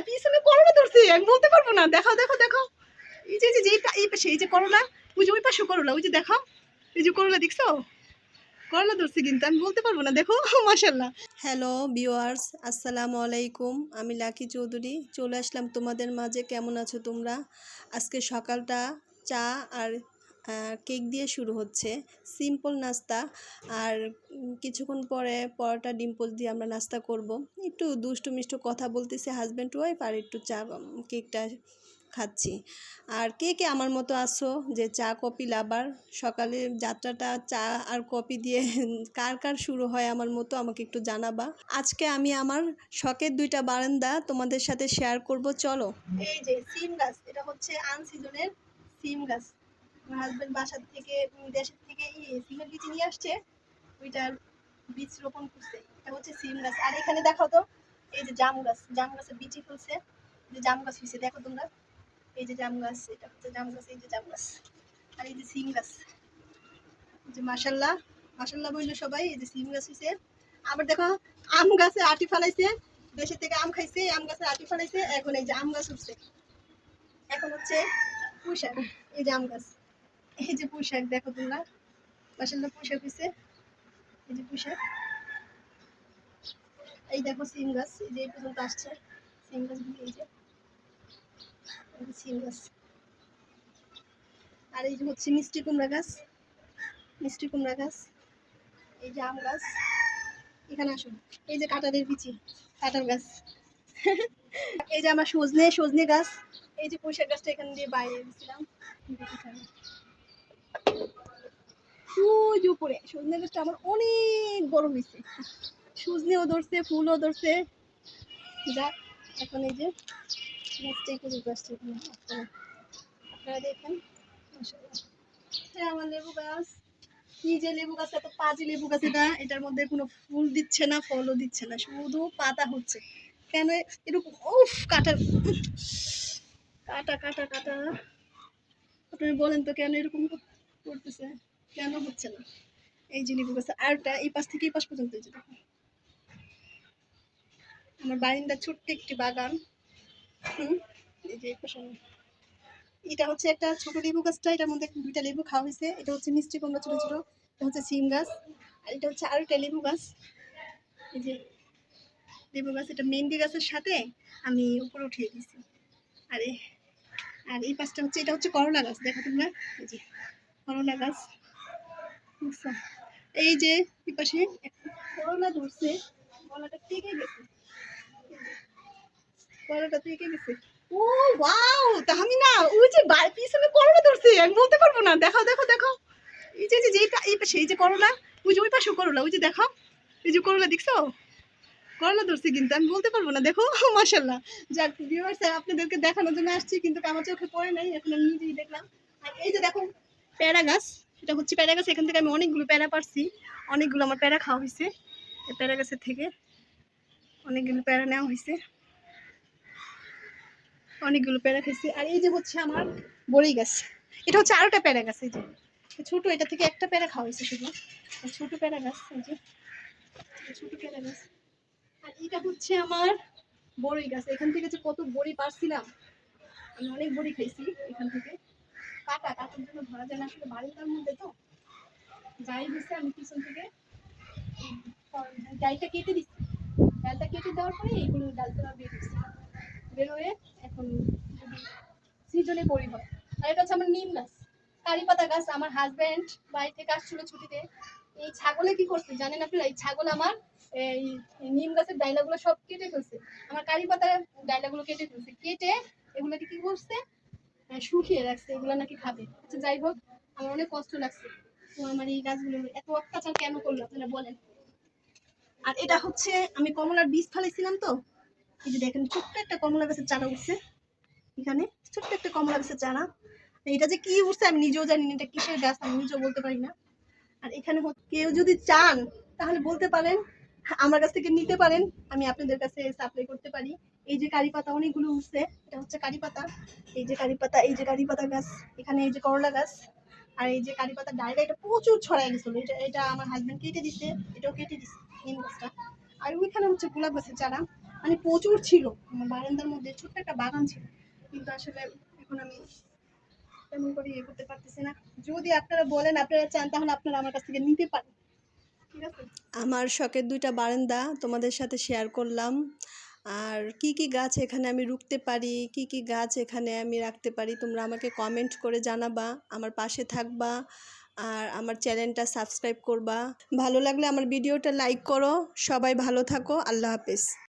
পিছনে করলা ধরছে, আমি বলতে পারবো না। দেখাও দেখো দেখো, এই যে এই পাশে এই যে করলা, ওই যে ওই পাশে করলা, ওই যে দেখাও, এই যে করলা দেখছো, করলা ধরছে কিন্তু আমি বলতে পারবো না। দেখো মাশাআল্লাহ। হ্যালো ভিউয়ার্স, আসসালামু আলাইকুম। আমি লাকি চৌধুরী চলে আসলাম তোমাদের মাঝে। কেমন আছো তোমরা? আজকে সকালটা চা আর কেক দিয়ে শুরু হচ্ছে, সিম্পল নাস্তা। আর কিছুক্ষণ পরে পরোটা ডিম পোচ দিয়ে আমরা নাস্তা করব। একটু দুষ্টু মিষ্টু কথা বলতেছে হাজব্যান্ড ওয়াইফ, আর একটু চা কেকটা খাচ্ছি। আর কে কে আমার মতো আছো যে চা কফি লাভার? সকালে যাত্রাটা চা আর কফি দিয়ে কার কার শুরু হয় আমার মতো, আমাকে একটু জানাবা। আজকে আমি আমার শখের 2টা বারান্দা তোমাদের সাথে শেয়ার করব, চলো। এই যে সিম গাছ, এটা হচ্ছে আনসিজনের সিম গাছ। আমার হাজবেন্ড বাসার থেকে দেশের থেকে সিমের বীজ নিয়ে আসছে, ওইটার বীজ রোপণ করছে। এটা হচ্ছে সিম গাছ। আর এখানে দেখো তো, এই যে জাম গাছ, জাম গাছের বীজ ফুলছে, যে জাম গাছ হয়েছে দেখো তোমরা। এই যে জাম গাছ, এটা হচ্ছে জাম গাছ, এই যে জাম গাছ। আর এই যে সিম গাছ, যে মাশাল্লাহ মাশাল্লাহ বললো সবাই। এই যে সিম গাছ হয়েছে। আবার দেখো আম গাছে আটি ফালাইছে, দেশের থেকে আম খাইছে, আম গাছে আটি ফালাইছে, এখন এই যে আম গাছ উঠছে। এখন হচ্ছে পুঁইশাক, এই যে আম গাছ, এই যে পুঁইশাক দেখো তোমরা, মাশাল্লাহ পুঁইশাক হয়েছে, এই যে পুঁইশাক। এই দেখো সিম গাছ, এই যে এই পর্যন্ত আসছে সিম গাছগুলি, এই যে সিম গাছ। আর এই যে হচ্ছে মিষ্টি কুমড়া গাছ, মিষ্টি কুমড়া গাছ। এই যে আম গাছ, এখানে আসুন। এই যে কাঁঠালের বিচি, কাঁঠাল গাছ। এই যে আমার সজনে, সজনে গাছ। এই যে পুঁইশাক গাছটা এখান দিয়ে বাইরে দিয়েছিলাম, ওই যে উপরে সজনে গাছটা আমার অনেক বড় হয়েছে, সজনেও ধরছে, ফুলও ধরছে। যাক, এখন এই যে গাছটা একটু গাছটা আপনারা দেখেন, হ্যাঁ আমার লেবু গাছ। কি যে লেবু গাছ, এত পাজি লেবু গাছ, এটা এটার মধ্যে কোনো ফুল দিচ্ছে না, ফলও দিচ্ছে না, শুধু পাতা হচ্ছে। কেন এরকম? উফ কাটা কাটা কাটা কাটা, আপনি বলেন তো কেন এরকম করতেছে, কেন হচ্ছে না? এই যে লেবু গাছ, আরটা এই পাশ থেকে এই পাশ পর্যন্ত, এই যে দেখুন আমার বারিন্দার ছোট্ট একটি বাগান। এই যে এই পাশে এটা হচ্ছে একটা ছোট লেবু গাছটা, এটার মধ্যে 2টা লেবু খাওয়া হয়েছে। এটা হচ্ছে মিষ্টি কুমড়া ছোট ছোট, এটা হচ্ছে সিম গাছ। আর এটা হচ্ছে আরেকটা লেবু গাছ, এই যে লেবু গাছ। এটা মেহেন্দি গাছের সাথে আমি উপরে উঠিয়ে দিয়েছি। আরে আর এই পাশটা হচ্ছে, এটা হচ্ছে করলা গাছ, দেখো তোমরা, এই যে করলা গাছ। এই যে এই পাশে করলা ধরছে, করলাটা পেকে গেছে, করলাটা পেকে গেছে। ও ওয়াও, তাহমিনা ওই যে পিছনে করলা ধরছে, আমি বলতে পারবো না। দেখাও দেখো দেখো, এই যে এই পাশে এই যে করলা, ওই যে ওই পাশে করলা, ওই যে দেখাও, এই যে করলা দেখছো, করলা ধরছে কিন্তু আমি বলতে পারবো না। দেখো মাশাল্লাহ। যাক ভিউয়ার্স, আপনাদেরকে দেখানোর জন্য আসছি, কিন্তু আমার চোখে পড়ে নাই, এখন আমি নিজেই দেখলাম। আর এই যে দেখো প্যারা গাছ, এটা হচ্ছে প্যারা গাছ। এখান থেকে আমি অনেকগুলো প্যারা পারছি, অনেকগুলো আমার প্যারা খাওয়া হয়েছে এই প্যারা গাছের থেকে, অনেকগুলো প্যারা নেওয়া হয়েছে, অনেকগুলো প্যারা খাইছি। আর এই যে হচ্ছে আমার বড়ই গাছ, এটা হচ্ছে আরেকটা প্যারা গাছ। এই যে ছোট, এটা থেকে একটা প্যারা খাওয়া হয়েছে শুধু, ছোট প্যারা গাছ, এই যে ছোট প্যারা গাছ। আর এটা হচ্ছে আমার বড়ই গাছ। এখান থেকে যে কত বড়ি পারছিলাম, আমি অনেক বড়ি খাইছি এখান থেকে। কাটা কাটার জন্য ধরা যায় না, আসলে বাড়িটার মধ্যে তো যাই হয়েছে, আমি পিছন থেকে ডালটা কেটে দিচ্ছি। ডালটা কেটে দেওয়ার পরে এইগুলো ডালতলা বের হচ্ছে, বের হয়ে এখন যদি সিজনে বড়ি হয়। আর এটা হচ্ছে আমার নিম গাছ, কারি পাতা গাছ। আমার হাজবেন্ড বাড়ি থেকে আসছিল ছুটিতে, এই ছাগলে কি করছে জানেন আপনারা? এই ছাগল আমার এই নিম গাছের ডাইলাগুলো সব কেটে ফেলছে, আমার কারি পাতার ডাইলাগুলো কেটে ফেলছে, কেটে এগুলোকে কি করছে, শুকিয়ে রাখছে, এগুলো নাকি খাবে। আচ্ছা যাই হোক, আমার অনেক কষ্ট লাগছে, তো আমার এই গাছগুলো এত অত্যাচার কেন করলো আপনারা বলেন। আর এটা হচ্ছে আমি কমলার বীজ ফেলেছিলাম তো, এই যে দেখেন ছোট্ট একটা কমলা গাছের চারা উঠছে এখানে, ছোট্ট একটা কমলা গাছের চারা। এটা যে কি উঠছে আমি নিজেও জানি না, এটা কিসের গাছ আমি নিজেও বলতে পারি না। আর এখানে কেউ যদি চান তাহলে বলতে পারেন, আমার কাছ থেকে নিতে পারেন, আমি আপনাদের কাছে সাপ্লাই করতে পারি। এই যে কারি পাতা অনেকগুলো উঠছে, এটা হচ্ছে কারি পাতা, এই যে কারি পাতা, এই যে কারি পাতা গাছ, এখানে এই যে করলা গাছ। আর এই যে কারি পাতা ডালটা, এটা প্রচুর ছড়াই গেছিল, এটা এটা আমার হাজবেন্ড কেটে দিছে, এটাও কেটে দিছে নিম গাছটা। আর ওইখানে হচ্ছে গোলাপ গাছের চারা, মানে প্রচুর ছিল। আমার বারান্দার মধ্যে ছোট্ট একটা বাগান ছিল, কিন্তু আসলে এখন আমি তেমন করে ইয়ে করতে পারতেছি না। যদি আপনারা বলেন, আপনারা চান, তাহলে আপনারা আমার কাছ থেকে নিতে পারেন, ঠিক আছে। আমার শখের 2টা বারান্দা তোমাদের সাথে শেয়ার করলাম। আর কি কি গাছ এখানে আমি রুখতে পারি, কি কি গাছ এখানে আমি রাখতে পারি, তোমরা আমাকে কমেন্ট করে জানাবা, আমার পাশে থাকবা, আর আমার চ্যানেলটা সাবস্ক্রাইব করবা। ভালো লাগলে আমার ভিডিওটা লাইক করো। সবাই ভালো থাকো। আল্লাহ হাফেজ।